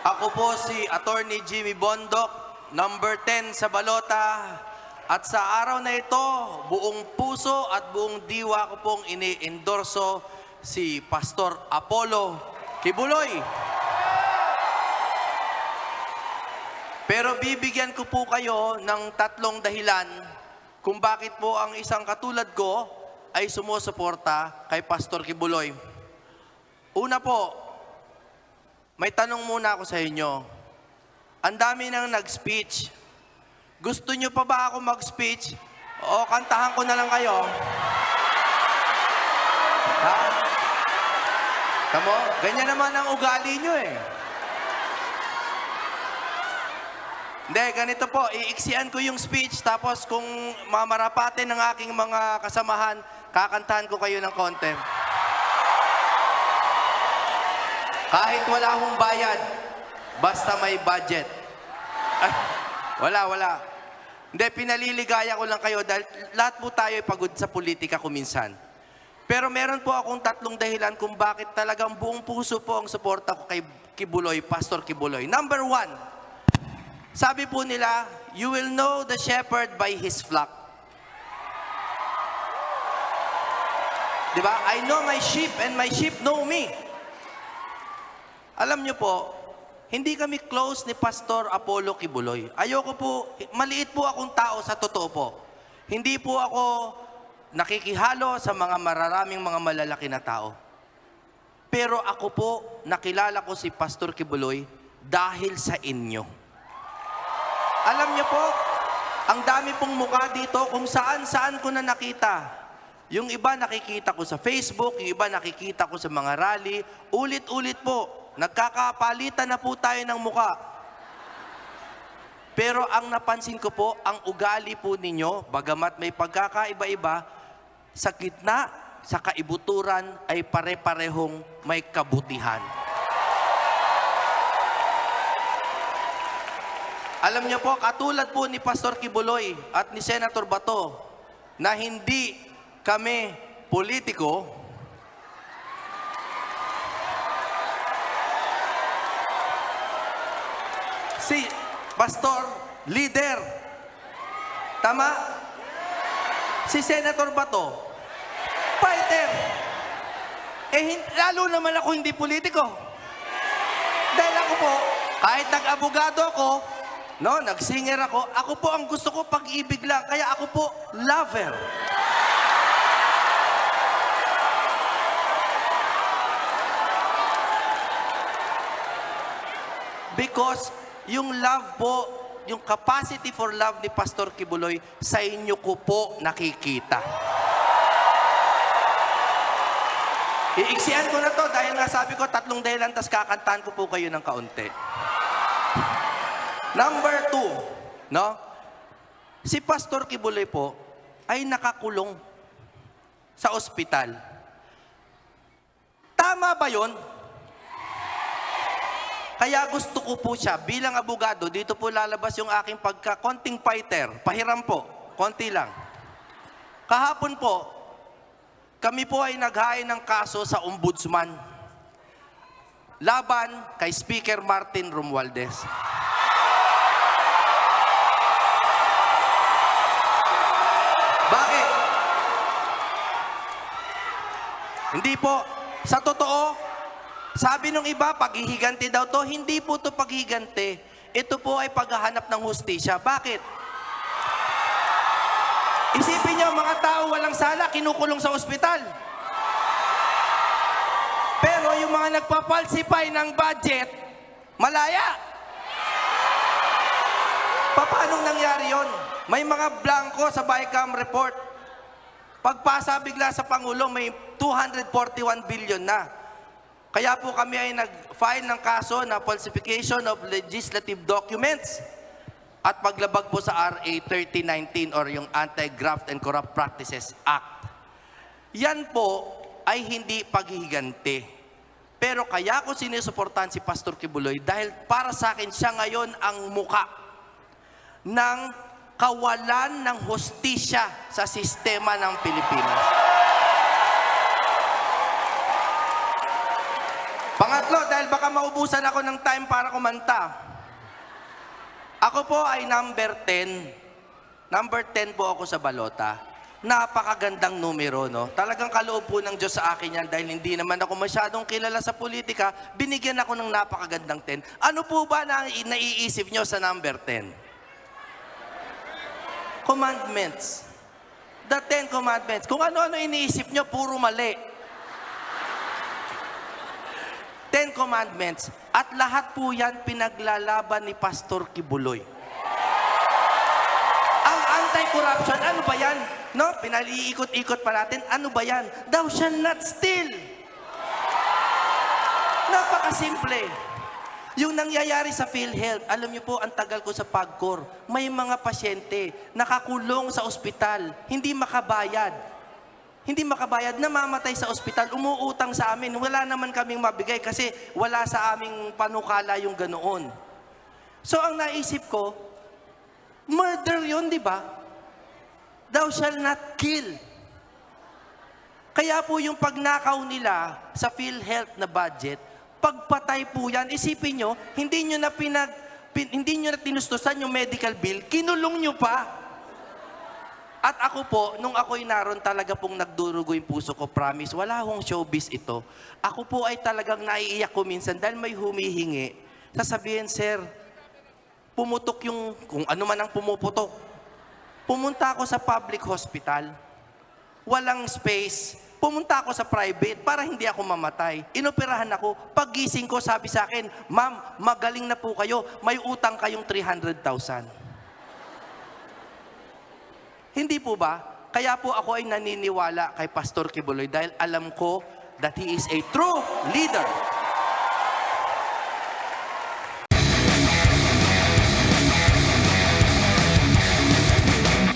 Ako po si Attorney Jimmy Bondok, number 10 sa balota. At sa araw na ito, buong puso at buong diwa ko pong ini-endorso si Pastor Apollo Kibuloy. Pero bibigyan ko po kayo ng 3 dahilan kung bakit po ang isang katulad ko ay sumusuporta kay Pastor Kibuloy. Una po, may tanong muna ako sa inyo. Ang dami nang nag-speech. Gusto nyo pa ba ako mag-speech? O kantahan ko na lang kayo? Ha? Tamo? Ganyan naman ang ugali nyo eh. Hindi, ganito po. Iiksian ko yung speech. Tapos kung mamarapatin ng aking mga kasamahan, kakantahan ko kayo ng konti. Kahit wala akong bayad, basta may budget. Wala. Hindi, pinaliligaya ko lang kayo dahil lahat po tayo ay pagod sa politika kuminsan. Pero meron po akong 3 dahilan kung bakit talagang buong puso po ang suporta ko kay Kibuloy, Pastor Kibuloy. Number 1, sabi po nila, you will know the shepherd by his flock. Diba? I know my sheep and my sheep know me. Alam nyo po, hindi kami close ni Pastor Apollo Kibuloy. Ayoko po, maliit po akong tao sa totoo po. Hindi po ako nakikihalo sa mga mararaming mga malalaki na tao. Pero ako po, nakilala ko si Pastor Kibuloy dahil sa inyo. Alam niyo po, ang dami pong mukha dito kung saan-saan ko na nakita. Yung iba nakikita ko sa Facebook, yung iba nakikita ko sa mga rally. Ulit-ulit po. Nagkakapalitan na po tayo ng muka. Pero ang napansin ko po, ang ugali po ninyo, bagamat may pagkakaiba-iba, sa gitna, sa kaibuturan, ay pare-parehong may kabutihan. Alam niyo po, katulad po ni Pastor Kibuloy at ni Senator Bato, na hindi kami politiko, si Pastor, leader. Tama? Si Senator Bato, fighter. Lalo naman ako hindi politiko. Dahil ako po, kahit nag-abogado ako, no, nag-singer ako po ang gusto ko pag-ibig lang. Kaya ako po, lover. Because yung love po, yung capacity for love ni Pastor Kibuloy, sa inyo ko po nakikita. Iiksian ko na to dahil nga sabi ko 3 dahilan, tas kakantahan ko po kayo ng kaunti. Number 2, no? Si Pastor Kibuloy po ay nakakulong sa ospital. Tama ba yun? Kaya gusto ko po siya, bilang abogado, dito po lalabas yung aking konting fighter. Pahiram po, konti lang. Kahapon po, kami po ay naghain ng kaso sa ombudsman. Laban kay Speaker Martin Romualdez. Bakit? Hindi po. Sa totoo, sabi nung iba, paghihiganti daw to. Hindi po to paghihiganti. Ito po ay paghahanap ng hustisya. Bakit? Isipin niyo, mga tao walang sala, kinukulong sa ospital. Pero yung mga nagpapalsify ng budget, malaya. Paano nangyari yon? May mga blanco sa BICAM report. Pagpasa bigla sa Pangulo, may 241 billion na. Kaya po kami ay nag-file ng kaso na falsification of legislative documents at paglabag po sa RA 3019 or yung Anti-Graft and Corrupt Practices Act. Yan po ay hindi paghihiganti. Pero kaya ko sinusuportahan si Pastor Kibuloy dahil para sa akin siya ngayon ang muka ng kawalan ng hustisya sa sistema ng Pilipinas. Pangatlo, dahil baka maubusan ako ng time para kumanta. Ako po ay number 10. Number 10 po ako sa balota. Napakagandang numero, no? Talagang kaloob po ng Diyos sa akin yan dahil hindi naman ako masyadong kilala sa politika, binigyan ako ng napakagandang 10. Ano po ba na naiisip nyo sa number 10? Commandments. The 10 commandments. Kung ano-ano iniisip nyo, puro mali. 10 commandments. At lahat po yan pinaglalaban ni Pastor Kibuloy. Ang anti-corruption, ano ba yan? No? Pinaliikot-ikot pa natin, ano ba yan? Thou shalt not steal. Napakasimple. Yung nangyayari sa PhilHealth, alam niyo po, ang tagal ko sa PAGCOR, may mga pasyente nakakulong sa ospital, hindi makabayad. Hindi makabayad, namamatay sa ospital, umuutang sa amin. Wala naman kaming mabigay kasi wala sa aming panukala yung ganoon. So ang naisip ko, murder yun, di ba? Thou shalt not kill. Kaya po yung pagnakaw nila sa PhilHealth na budget, pagpatay po yan, isipin nyo, hindi nyo na tinustusan yung medical bill, kinulong nyo pa. At ako po, nung ako'y naroon talaga pong nagdurugo yung puso ko, promise, wala akong showbiz ito. Ako po ay talagang naiiyak ko minsan dahil may humihingi. Sasabihin, sir, pumutok yung, kung ano man ang pumuputok. Pumunta ako sa public hospital, walang space. Pumunta ako sa private para hindi ako mamatay. Inoperahan ako. Paggising ko, sabi sa akin, ma'am, magaling na po kayo. May utang kayong 300,000. Hindi po ba? Kaya po ako ay naniniwala kay Pastor Kibuloy dahil alam ko that he is a true leader.